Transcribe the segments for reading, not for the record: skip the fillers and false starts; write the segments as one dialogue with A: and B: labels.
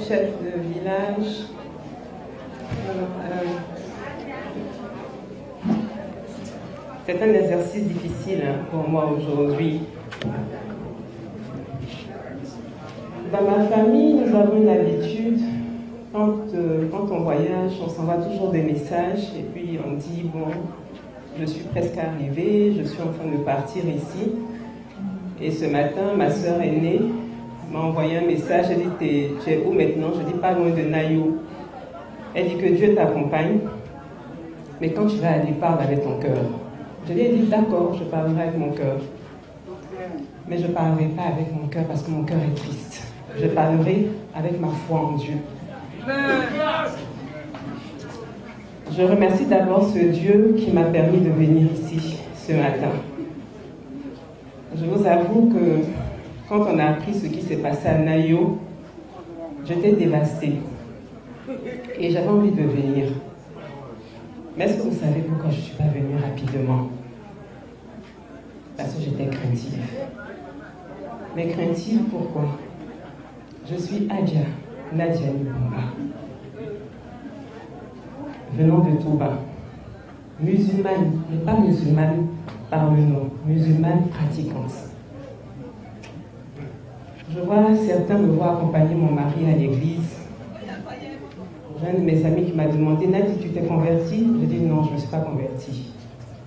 A: chef de village. C'est un exercice difficile pour moi aujourd'hui. Dans ma famille, nous avons une habitude, quand on voyage, on s'envoie toujours des messages et puis on dit, bon, je suis presque arrivée, je suis en train de partir ici. Et ce matin, ma soeur aînée m'a envoyé un message, elle dit, tu es où maintenant? Je dis, pas loin de Nayo. Elle dit que Dieu t'accompagne, mais quand tu vas aller, parle avec ton cœur. Je lui ai dit, d'accord, je parlerai avec mon cœur. Mais je ne parlerai pas avec mon cœur parce que mon cœur est triste. Je parlerai avec ma foi en Dieu. Je remercie d'abord ce Dieu qui m'a permis de venir ici ce matin. Je vous avoue que quand on a appris ce qui s'est passé à Nayo, j'étais dévastée. Et j'avais envie de venir. Mais est-ce que vous savez pourquoi je ne suis pas venue rapidement? Parce que j'étais craintive. Mais craintive, pourquoi? Je suis Adja Nadia Nibumba, venant de Touba, musulmane, mais pas musulmane par le nom, musulmane pratiquante. Je vois certains me voir accompagner mon mari à l'église. J'ai un de mes amis qui m'a demandé, Nadia, tu t'es convertie? Je dis non, je ne suis pas convertie.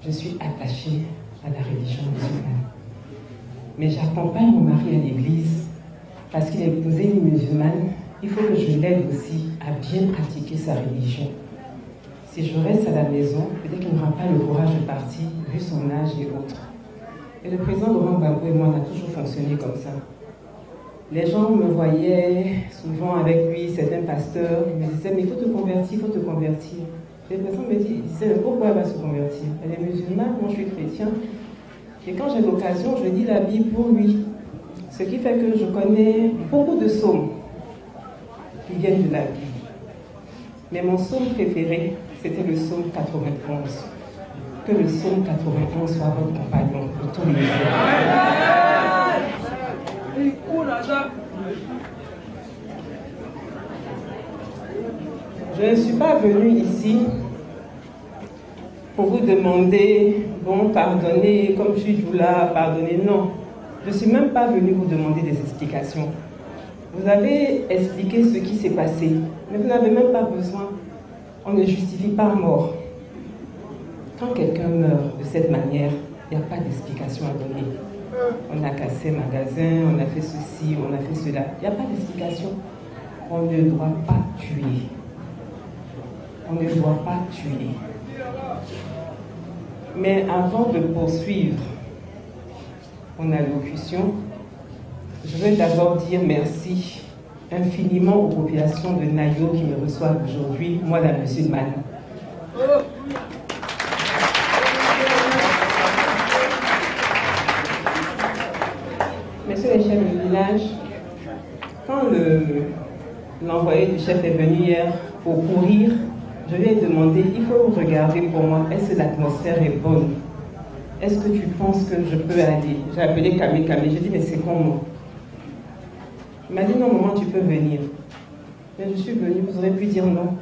A: Je suis attachée à la religion musulmane. Mais j'accompagne mon mari à l'église parce qu'il a épousé une musulmane. Il faut que je l'aide aussi à bien pratiquer sa religion. Si je reste à la maison, peut-être qu'il n'aura pas le courage de partir, vu son âge et autres. Et le président Laurent Gbagbo et moi, on a toujours fonctionné comme ça. Les gens me voyaient souvent avec lui, certains pasteurs, ils me disaient, mais il faut te convertir, il faut te convertir. Et les personnes me disaient, pourquoi elle va se convertir? Elle est musulmane, moi je suis chrétien. Et quand j'ai l'occasion, je lis la Bible pour lui. Ce qui fait que je connais beaucoup de psaumes qui viennent de la Bible. Mais mon psaume préféré, c'était le psaume 91. Que le psaume 91 soit votre compagnon de tous les jours. Je ne suis pas venue ici pour vous demander, bon, pardonnez, comme je suis Djoula, pardonnez, non. Je ne suis même pas venue vous demander des explications. Vous avez expliqué ce qui s'est passé, mais vous n'avez même pas besoin. On ne justifie pas mort. Quand quelqu'un meurt de cette manière, il n'y a pas d'explication à donner. On a cassé un magasin, on a fait ceci, on a fait cela. Il n'y a pas d'explication. On ne doit pas tuer. On ne doit pas tuer. Mais avant de poursuivre mon allocution, je veux d'abord dire merci infiniment aux populations de Nayo qui me reçoivent aujourd'hui, moi la musulmane. Messieurs les chefs de village, quand l'envoyé du chef est venu hier pour courir, je lui ai demandé, il faut regarder pour moi, est-ce que l'atmosphère est bonne? Est-ce que tu penses que je peux aller? J'ai appelé Kamé. J'ai dit, mais c'est comment? Il m'a dit, non, maman, tu peux venir. Mais je suis venue, vous aurez pu dire non.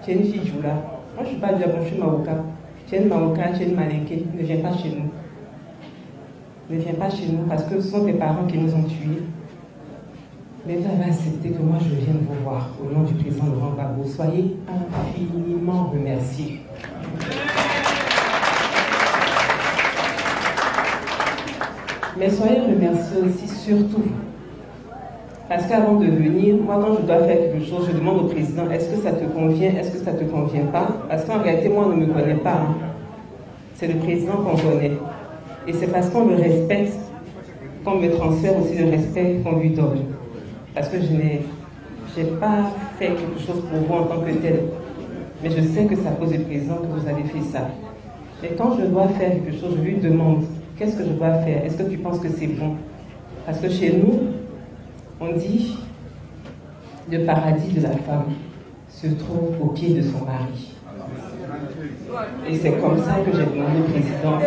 A: Tu es une fille Djoula. Moi, je ne suis pas Djoula, je suis Maoka. Tu es une Maoka, tu es une Malinké. Ne viens pas chez nous. Ne viens pas chez nous parce que ce sont tes parents qui nous ont tués. Mais vous avez accepté que moi, je vienne vous voir au nom du président Laurent Gbagbo. Soyez infiniment remerciés. Mais soyez remerciés aussi, surtout. Parce qu'avant de venir, moi, quand je dois faire quelque chose, je demande au président, est-ce que ça te convient, est-ce que ça ne te convient pas? Parce qu'en réalité, moi, on ne me connaît pas. Hein. C'est le président qu'on connaît. Et c'est parce qu'on le respecte qu'on me transfère aussi le respect qu'on lui donne. Parce que je n'ai pas fait quelque chose pour vous en tant que tel. Mais je sais que c'est à cause du président que vous avez fait ça. Mais quand je dois faire quelque chose, je lui demande, qu'est-ce que je dois faire? Est-ce que tu penses que c'est bon? Parce que chez nous, on dit, le paradis de la femme se trouve au pied de son mari. Et c'est comme ça que j'ai demandé au président.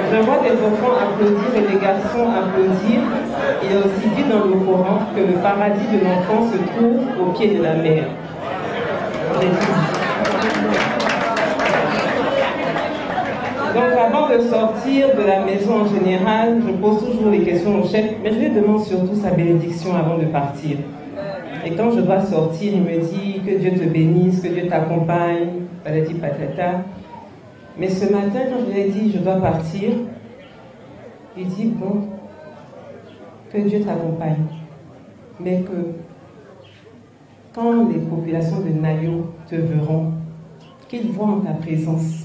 A: Je vois des enfants applaudir et des garçons applaudir. Il est aussi dit dans le Coran que le paradis de l'enfant se trouve au pied de la mer. Donc avant de sortir de la maison en général, je pose toujours les questions au chef, mais je lui demande surtout sa bénédiction avant de partir. Et quand je dois sortir, il me dit que Dieu te bénisse, que Dieu t'accompagne, patati patata. Mais ce matin, quand je lui ai dit je dois partir, il dit bon, que Dieu t'accompagne, mais que quand les populations de Nayo te verront, qu'ils voient en ta présence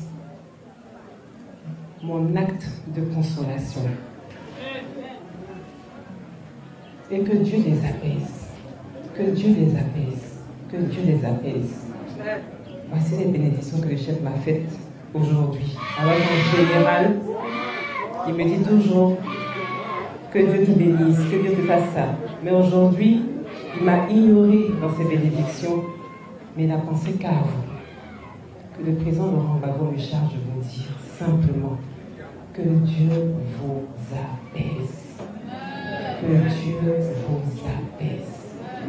A: mon acte de consolation et que Dieu les apaise, que Dieu les apaise, que Dieu les apaise. Voici les bénédictions que le chef m'a faites aujourd'hui. Alors en général, il me dit toujours que Dieu te bénisse, que Dieu te fasse ça. Mais aujourd'hui, il m'a ignoré dans ses bénédictions, mais il a pensé qu'à vous. Que le président Laurent Gbagbo me charge de vous dire simplement que Dieu vous apaise. Que Dieu vous apaise.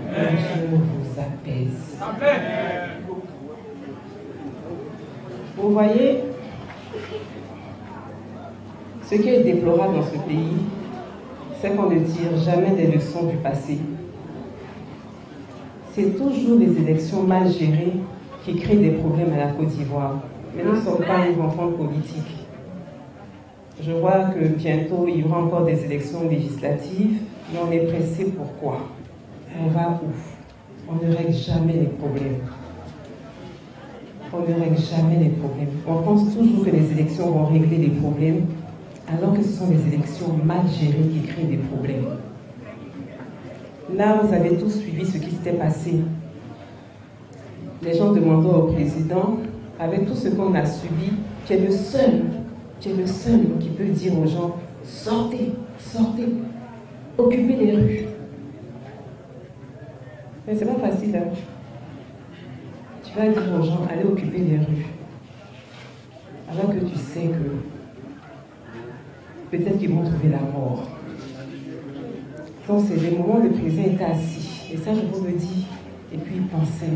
A: Que Dieu vous apaise. Vous voyez, ce qui est déplorable dans ce pays, c'est qu'on ne tire jamais des leçons du passé. C'est toujours les élections mal gérées qui créent des problèmes à la Côte d'Ivoire. Mais nous ne sommes pas une rencontre politique. Je vois que bientôt, il y aura encore des élections législatives, mais on est pressé. Pourquoi? On va où? On ne règle jamais les problèmes. On ne règle jamais les problèmes. On pense toujours que les élections vont régler les problèmes, alors que ce sont les élections mal gérées qui créent des problèmes. Là, vous avez tous suivi ce qui s'était passé. Les gens demandaient au président, avec tout ce qu'on a subi, qui est le seul qui peut dire aux gens, sortez, sortez, occupez les rues. Mais c'est pas facile, hein? Tu vas dire aux gens, allez occuper les rues. Alors que tu sais que peut-être qu'ils vont trouver la mort. Donc c'est des moments où le président était assis. Et ça, je vous le dis. Et puis il pensait,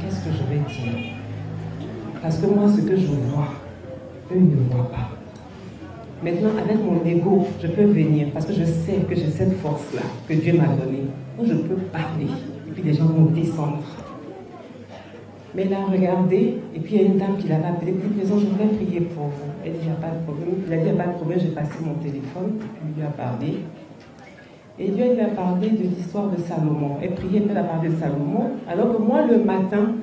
A: qu'est-ce que je vais dire? Parce que moi, ce que je vois, eux ne voient pas. Maintenant, avec mon ego, je peux venir parce que je sais que j'ai cette force-là que Dieu m'a donnée, où je peux parler et puis les gens vont descendre. Mais il a regardé et puis il y a une dame qui l'avait appelé, puis président, je voudrais prier pour vous. Elle dit, il n'y a pas de problème. Il a dit, il n'y a pas de problème, j'ai passé mon téléphone, et puis il lui a parlé. Et Dieu lui a parlé de l'histoire de Salomon. Elle priait, elle a parlé de Salomon, alors que moi, le matin,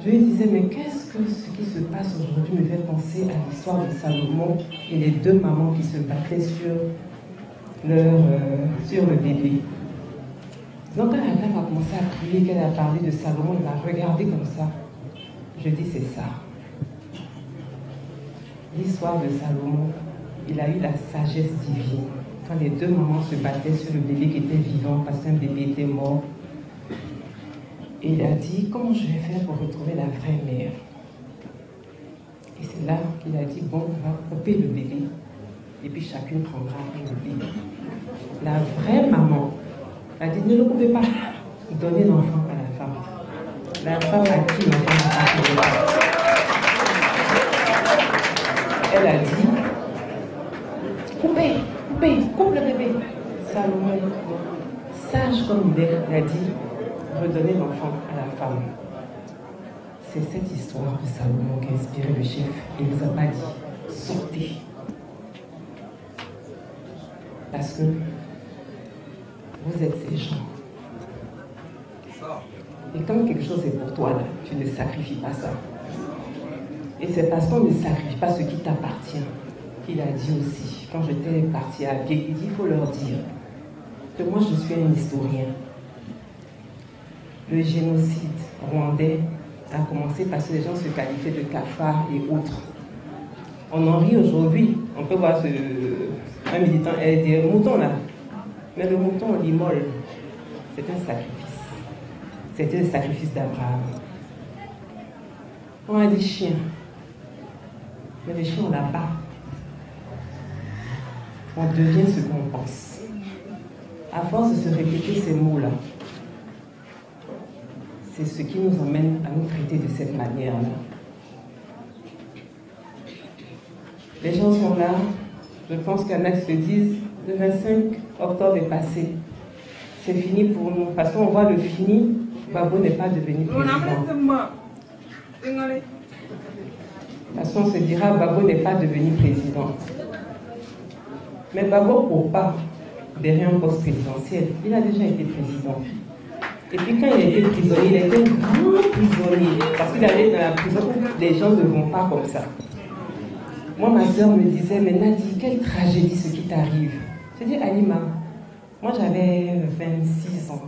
A: je lui disais, mais qu'est-ce que ce qui se passe aujourd'hui me fait penser à l'histoire de Salomon et les deux mamans qui se battaient sur le bébé. Donc quand la dame a commencé à prier, qu'elle a parlé de Salomon, il m'a regardé comme ça. Je dis, c'est ça. L'histoire de Salomon, il a eu la sagesse divine. Quand les deux mamans se battaient sur le bébé qui était vivant parce qu'un bébé était mort, et il a dit, comment je vais faire pour retrouver la vraie mère? Et c'est là qu'il a dit, bon, on va couper le bébé. Et puis chacune prendra un bébé. La vraie maman a dit, ne le coupez pas. Donnez l'enfant à la femme. La femme a qui l'enfant n'a pas. Elle a dit, coupe le bébé. Salomon, sage comme il est, il a dit, redonner l'enfant à la femme. C'est cette histoire de Salomon qui a inspiré le chef. Il ne nous a pas dit, sortez. Parce que vous êtes ces gens. Et quand quelque chose est pour toi, là, tu ne sacrifies pas ça. Et c'est parce qu'on ne sacrifie pas ce qui t'appartient qu'il a dit aussi, quand j'étais partie à Bié, il dit, il faut leur dire que moi je suis un historien. Le génocide rwandais a commencé parce que les gens se qualifiaient de cafards et autres. On en rit aujourd'hui. On peut voir un militant LDR, mouton là. Mais le mouton, on l'immole. C'est un sacrifice. C'était le sacrifice d'Abraham. On a des chiens. Mais les chiens, on l'abat. on devient ce qu'on pense. À force de se répéter ces mots-là, c'est ce qui nous emmène à nous traiter de cette manière-là. Les gens sont là, je pense qu'il y en a qui se disent, le 25 octobre est passé. C'est fini pour nous. Parce qu'on voit le fini, Gbagbo n'est pas devenu président. Parce qu'on se dira, Gbagbo n'est pas devenu président. Mais Gbagbo ne court pas derrière un poste présidentiel. Il a déjà été président. Et puis quand il était prisonnier, il était un grand prisonnier. Parce qu'il allait dans la prison où les gens ne vont pas comme ça. Moi, ma soeur me disait, mais Nadi, quelle tragédie ce qui t'arrive. Je dis, Alima, moi j'avais 26 ans.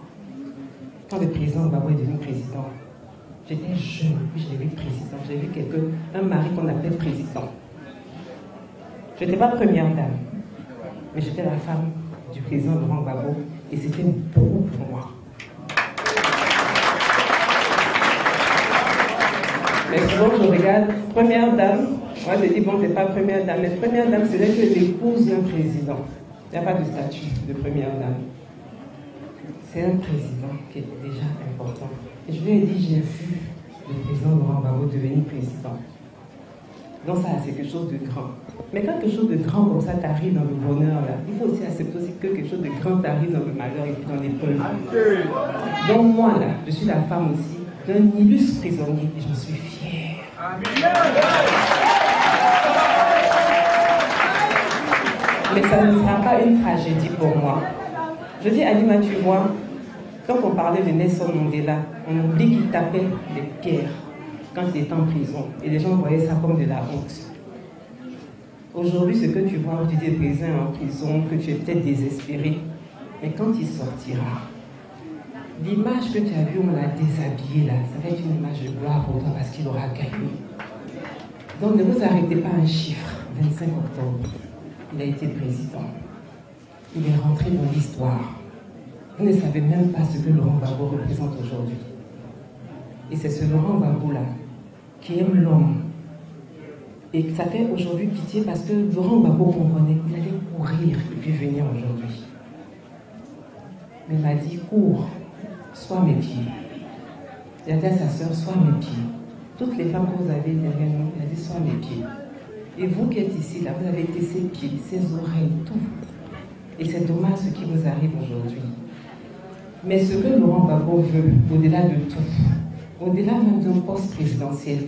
A: Quand le président Gbagbo est devenu président, j'étais jeune, puis je l'ai vu président. J'ai vu un mari qu'on appelait président. Je n'étais pas première dame, mais j'étais la femme du président Laurent Gbagbo et c'était beaucoup pour moi. Mais souvent je regarde, première dame, moi je dis bon, c'est pas première dame, mais première dame c'est que l'épouse d'un président. Il n'y a pas de statut de première dame. C'est un président qui est déjà important. Et je lui ai dit, j'ai vu le président Laurent Gbagbo devenir président. Donc ça, c'est quelque chose de grand. Mais quand quelque chose de grand comme ça t'arrive dans le bonheur, là, il faut aussi accepter aussi que quelque chose de grand t'arrive dans le malheur et puis dans l'épreuve. Donc moi, là, je suis la femme aussi d'un illustre prisonnier et j'en suis fière. Mais ça ne sera pas une tragédie pour moi. Je dis, Alima, tu vois, quand on parlait de Nelson Mandela, on oublie qu'il tapait des pierres quand il était en prison. Et les gens voyaient ça comme de la honte. Aujourd'hui, ce que tu vois, tu dis président en prison, que tu es peut-être désespéré. Mais quand il sortira, l'image que tu as vue, on l'a déshabillé là, ça va être une image de gloire pour toi parce qu'il aura gagné. Donc ne vous arrêtez pas à un chiffre, 25 octobre. Il a été président. Il est rentré dans l'histoire. Vous ne savez même pas ce que Laurent Gbagbo représente aujourd'hui. Et c'est ce Laurent Gbagbo-là qui aime l'homme. Et ça fait aujourd'hui pitié parce que Laurent Gbagbo comprenait qu'il allait courir et puis venir aujourd'hui. Mais il m'a dit, cours, sois mes pieds. Il a dit à sa sœur, sois mes pieds. Toutes les femmes que vous avez derrière nous, il a dit, sois mes pieds. Et vous qui êtes ici, là, vous avez été ses pieds, ses oreilles, tout. Et c'est dommage ce qui vous arrive aujourd'hui. Mais ce que Laurent Gbagbo veut, au-delà de tout, au-delà même d'un poste présidentiel,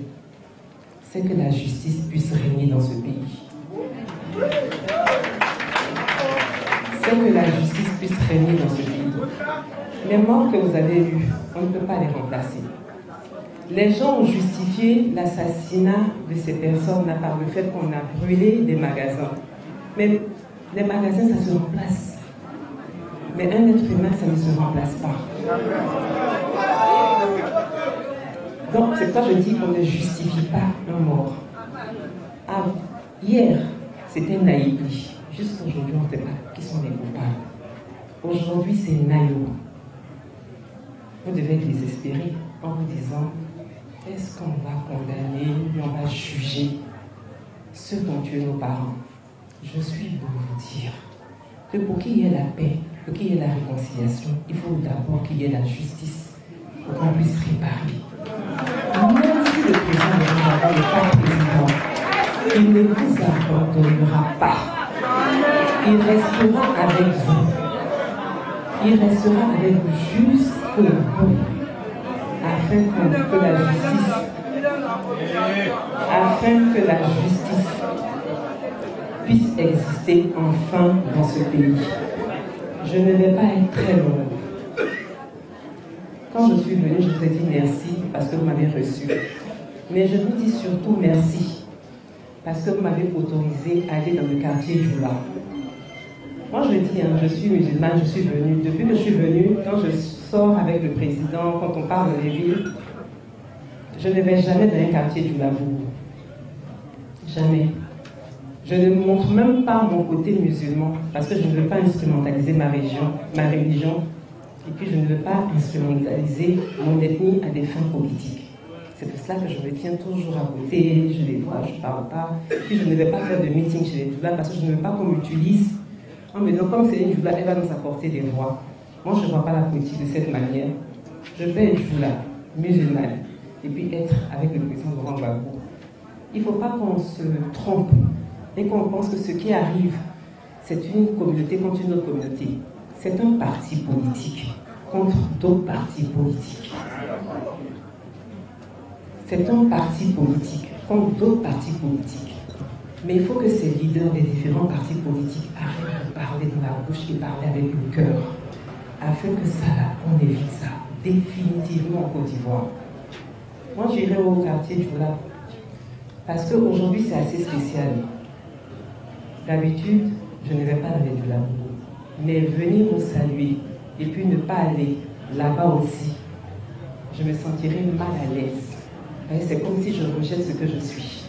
A: c'est que la justice puisse régner dans ce pays. C'est que la justice puisse régner dans ce pays. Les morts que vous avez eus, on ne peut pas les remplacer. Les gens ont justifié l'assassinat de ces personnes-là par le fait qu'on a brûlé des magasins. Mais les magasins, ça se remplace. Mais un être humain, ça ne se remplace pas. Donc, c'est pourquoi je dis qu'on ne justifie pas un mort. Ah, hier, c'était Naïbli. Jusqu'aujourd'hui, on ne sait pas qui sont les coupables. Aujourd'hui, c'est Nayo. Vous devez être désespéré en vous disant, est-ce qu'on va condamner, on va juger ceux qui ont tué nos parents? Je suis pour vous dire que pour qu'il y ait la paix, pour qu'il y ait la réconciliation, il faut d'abord qu'il y ait la justice pour qu'on puisse réparer. Même si le président n'est pas président, il ne vous abandonnera pas. Il restera avec vous. Il restera avec vous jusqu'au bout, afin que la justice puisse exister enfin dans ce pays. Je ne vais pas être très longue. Quand je suis venue, je vous ai dit merci parce que vous m'avez reçu. Mais je vous dis surtout merci parce que vous m'avez autorisé à aller dans le quartier Djoula. Moi je le dis, je suis musulmane, je suis venue. Depuis que je suis venue, quand je sors avec le président, quand on parle dans les villes, je ne vais jamais dans un quartier Djoula. Jamais. Je ne montre même pas mon côté musulman parce que je ne veux pas instrumentaliser ma religion, et puis je ne veux pas instrumentaliser mon ethnie à des fins politiques. C'est pour cela que je me tiens toujours à côté, je les vois, je ne parle pas, puis je ne vais pas faire de meeting chez les Djoula parce que je ne veux pas qu'on m'utilise en me disant, comme Céline Djoula, elle va nous apporter des voix. Moi, je ne vois pas la politique de cette manière. Je peux être Djoula, musulmane, et puis être avec le président Laurent Gbagbo. Il ne faut pas qu'on se trompe et qu'on pense que ce qui arrive, c'est une communauté contre une autre communauté. C'est un parti politique contre d'autres partis politiques. C'est un parti politique contre d'autres partis politiques. Mais il faut que ces leaders des différents partis politiques arrêtent de parler de la bouche et parler avec le cœur, afin que ça, là, on évite ça définitivement en Côte d'Ivoire. Moi, j'irai au quartier Djoula, parce qu'aujourd'hui, c'est assez spécial. D'habitude, je ne vais pas dans les Djoula, mais venir vous saluer et puis ne pas aller là-bas aussi, je me sentirais mal à l'aise. C'est comme si je rejette ce que je suis.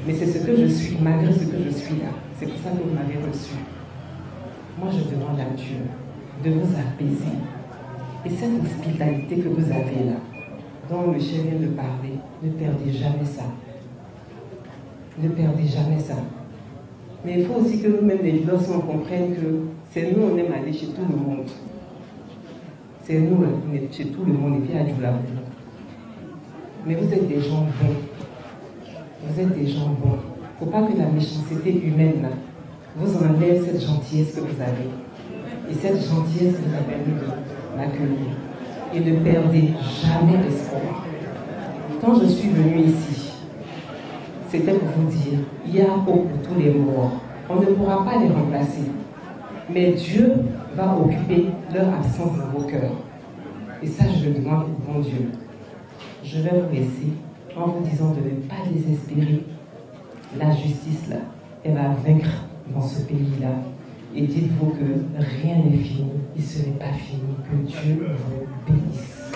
A: Mais c'est ce que je suis, malgré ce que je suis là. C'est pour ça que vous m'avez reçu. Moi, je demande à Dieu de vous apaiser. Et cette hospitalité que vous avez là, dont le chef vient de parler, ne perdez jamais ça. Ne perdez jamais ça. Mais il faut aussi que nous-mêmes, les leaders, on comprenne que c'est nous, on aime aller chez tout le monde. C'est nous, on est chez tout le monde, et puis à Djoula. Mais vous êtes des gens bons. Vous êtes des gens bons. Il ne faut pas que la méchanceté humaine là, vous enlève cette gentillesse que vous avez. Et cette gentillesse que vous avez permis de m'accueillir. Et ne perdez jamais espoir. Quand je suis venue ici, c'était pour vous dire, il y a hope pour tous les morts. On ne pourra pas les remplacer. Mais Dieu va occuper leur absence dans vos cœurs. Et ça, je le demande au bon Dieu. Je vais vous laisser en vous disant de ne pas désespérer. La justice, là, elle va vaincre dans ce pays-là. Et dites-vous que rien n'est fini et ce n'est pas fini. Que Dieu vous bénisse.